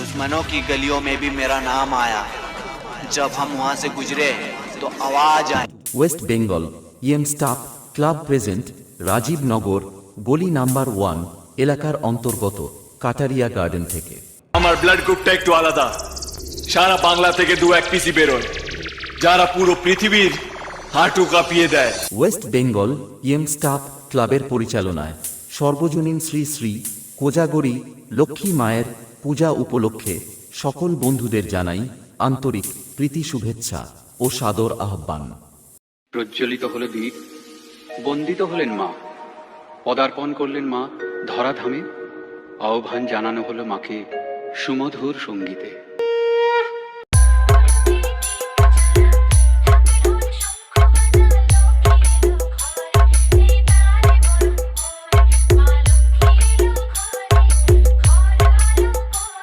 दुश्मनों की गलियों में भी मेरा नाम आया। जब हम वहां से गुजरे तो आवाज आई। West Bengal EM staff club present Rajibnagar গলি নাম্বার 1 এলাকার অন্তর্গত কাটারিয়া গার্ডেন থেকে। আমার ব্লাড গ্রুপটা একটু আলাদা। সারা বাংলা থেকে 2-1 পিসি বেরোয়, যারা পুরো পৃথিবীর হাঁটু কাঁপিয়ে দেয়। ওয়েস্ট বেঙ্গল ইএম স্টাফ ক্লাবের পরিচালনায় সর্বজনীন শ্রী শ্রী কোজাগরী লক্ষ্মী মায়ের পূজা উপলক্ষে সকল বন্ধুদের জানাই আন্তরিক প্রীতি শুভেচ্ছা ও সাদর আহ্বান। প্রজ্বলিত হলো দীপ, বন্দিত হলেন মা, পদার্পণ করলেন মা ধরাধামে, আহ্বান জানানো হলো মাকে সুমধুর সঙ্গীতে।